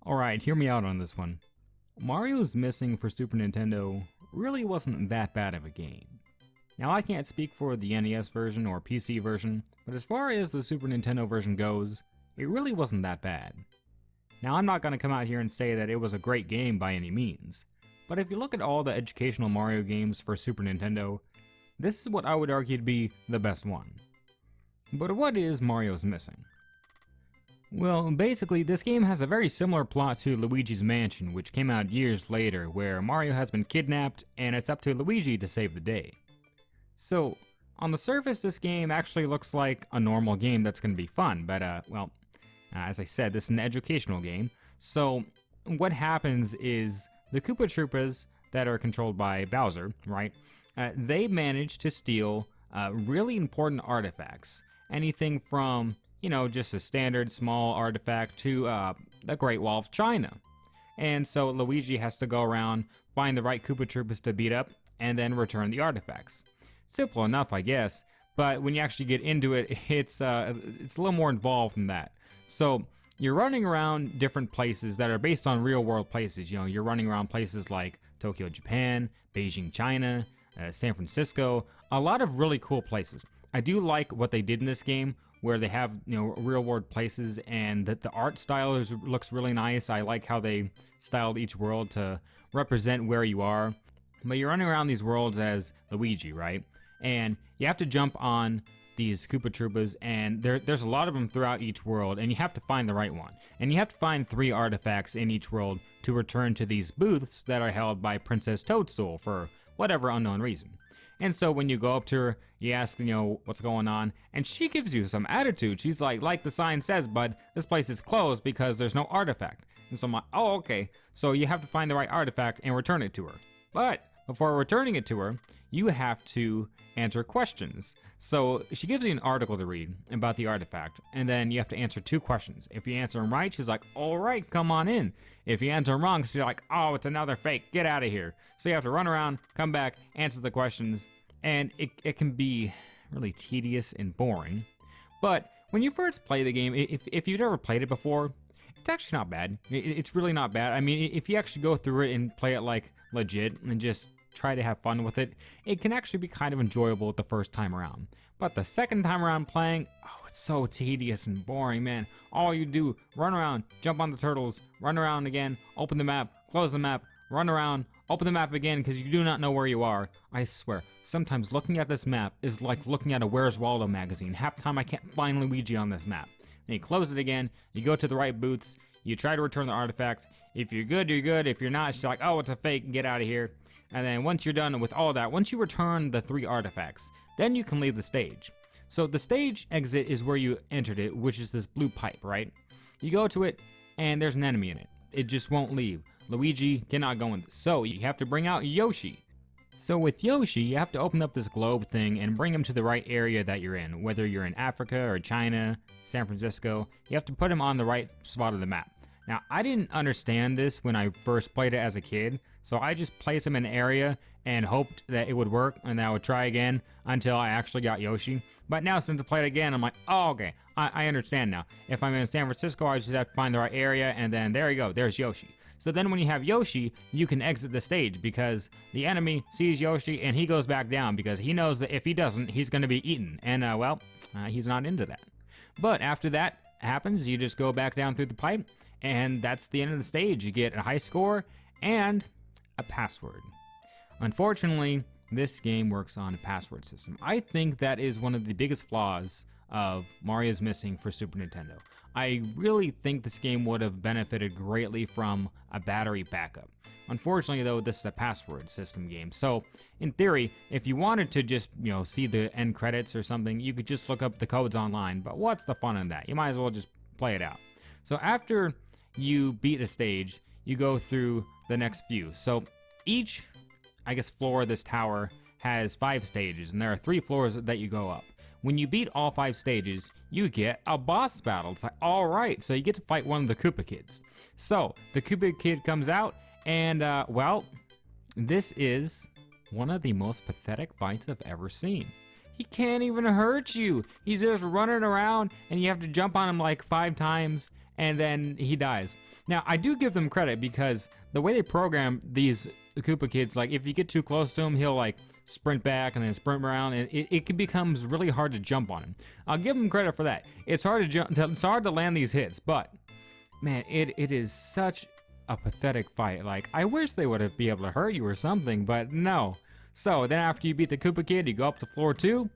Alright, hear me out on this one. Mario's Missing for Super Nintendo really wasn't that bad of a game. Now I can't speak for the NES version or PC version, but as far as the Super Nintendo version goes, it really wasn't that bad. Now I'm not going to come out here and say that it was a great game by any means, but if you look at all the educational Mario games for Super Nintendo, this is what I would argue to be the best one. But what is Mario's Missing? Well, basically, this game has a very similar plot to Luigi's Mansion, which came out years later, where Mario has been kidnapped, and it's up to Luigi to save the day. So, on the surface, this game actually looks like a normal game that's going to be fun, but, as I said, this is an educational game. So, what happens is, the Koopa Troopas that are controlled by Bowser, right, they manage to steal really important artifacts. Anything from, you know, just a standard small artifact to the Great Wall of China. And so Luigi has to go around, find the right Koopa Troopas to beat up, and then return the artifacts. Simple enough, I guess, but when you actually get into it, it's a little more involved than that. So you're running around different places that are based on real world places. You know, you're running around places like Tokyo, Japan, Beijing, China, San Francisco, a lot of really cool places. I do like what they did in this game, where they have, you know, real world places, and that the art style looks really nice. I like how they styled each world to represent where you are. But you're running around these worlds as Luigi, right? And you have to jump on these Koopa Troopas, and there's a lot of them throughout each world, and you have to find the right one. And you have to find 3 artifacts in each world to return to these booths that are held by Princess Toadstool for whatever unknown reason. And so when you go up to her, you ask, you know, what's going on, and she gives you some attitude. She's like the sign says, bud, this place is closed because there's no artifact. And so I'm like, oh, okay. So you have to find the right artifact and return it to her. But before returning it to her, you have to answer questions. So she gives you an article to read about the artifact, and then you have to answer 2 questions. If you answer them right, she's like, all right, come on in. If you answer them wrong, she's like, oh, it's another fake, get out of here. So you have to run around, come back, answer the questions, and it can be really tedious and boring. But when you first play the game, if you've never played it before, it's actually not bad. It's really not bad. I mean, if you actually go through it and play it like legit and just try to have fun with it, it can actually be kind of enjoyable the first time around. But the second time around playing, oh, it's so tedious and boring, man. All you do, run around, jump on the turtles, run around again, open the map, close the map, run around, open the map again because you do not know where you are. I swear, sometimes looking at this map is like looking at a Where's Waldo magazine. Half the time I can't find Luigi on this map. Then you close it again, you go to the right booths, you try to return the artifact. If you're good, you're good. If you're not, she's like, oh, it's a fake, get out of here. And then once you're done with all that, once you return the 3 artifacts, then you can leave the stage. So the stage exit is where you entered it, which is this blue pipe, right? You go to it, and there's an enemy in it. It just won't leave. Luigi cannot go in this. So you have to bring out Yoshi. So with Yoshi, you have to open up this globe thing and bring him to the right area that you're in. Whether you're in Africa or China, San Francisco, you have to put him on the right spot of the map. Now, I didn't understand this when I first played it as a kid, so I just placed him in an area and hoped that it would work, and then I would try again until I actually got Yoshi. But now since I played it again, I'm like, oh, okay, I understand now. If I'm in San Francisco, I just have to find the right area, and then there you go, there's Yoshi. So then when you have Yoshi, you can exit the stage because the enemy sees Yoshi and he goes back down because he knows that if he doesn't, he's going to be eaten. And, he's not into that. But after that happens, you just go back down through the pipe, and that's the end of the stage. You get a high score and a password. Unfortunately, this game works on a password system. I think that is one of the biggest flaws of Mario's Missing for Super Nintendo. I really think this game would have benefited greatly from a battery backup. Unfortunately though, this is a password system game. So in theory, if you wanted to just, you know, see the end credits or something, you could just look up the codes online, but what's the fun in that? You might as well just play it out. So after you beat a stage, you go through the next few. So each, I guess, floor of this tower has 5 stages, and there are 3 floors that you go up. When you beat all 5 stages, you get a boss battle. It's like, all right, so you get to fight one of the Koopa Kids. So the Koopa Kid comes out, and well, this is one of the most pathetic fights I've ever seen. He can't even hurt you. He's just running around, and you have to jump on him like 5 times, and then he dies. Now, I do give them credit because the way they program these Koopa kids, like if you get too close to him, he'll like sprint back and then sprint around, and it becomes really hard to jump on him. I'll give them credit for that. It's hard to jump, it's hard to land these hits, but man, it is such a pathetic fight. Like, I wish they would have been able to hurt you or something, but no. So then after you beat the Koopa Kid, you go up to floor 2,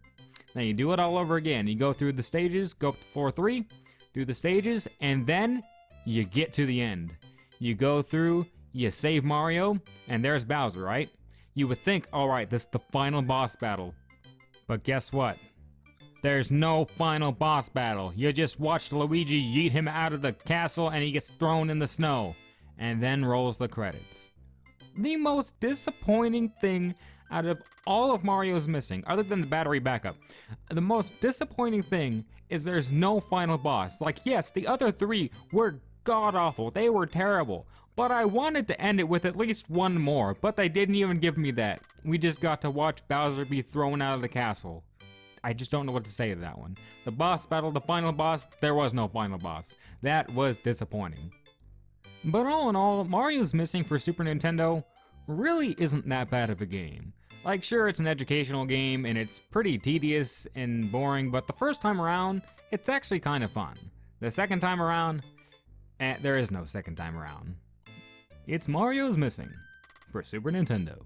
then you do it all over again. You go through the stages, go up to floor 3, do the stages, and then you get to the end. You go through, you save Mario, and there's Bowser, right? You would think, alright, this is the final boss battle. But guess what? There's no final boss battle. You just watched Luigi yeet him out of the castle and he gets thrown in the snow. And then rolls the credits. The most disappointing thing out of all of Mario's missing, other than the battery backup, the most disappointing thing is there's no final boss. Like, yes, the other 3 were god-awful, they were terrible, but I wanted to end it with at least one more, but they didn't even give me that. We just got to watch Bowser be thrown out of the castle. I just don't know what to say to that one. The boss battle, the final boss, there was no final boss. That was disappointing. But all in all, Mario's Missing for Super Nintendo really isn't that bad of a game. Like, sure, it's an educational game and it's pretty tedious and boring, but the first time around, it's actually kind of fun. The second time around, there is no second time around. It's Mario's Missing for Super Nintendo.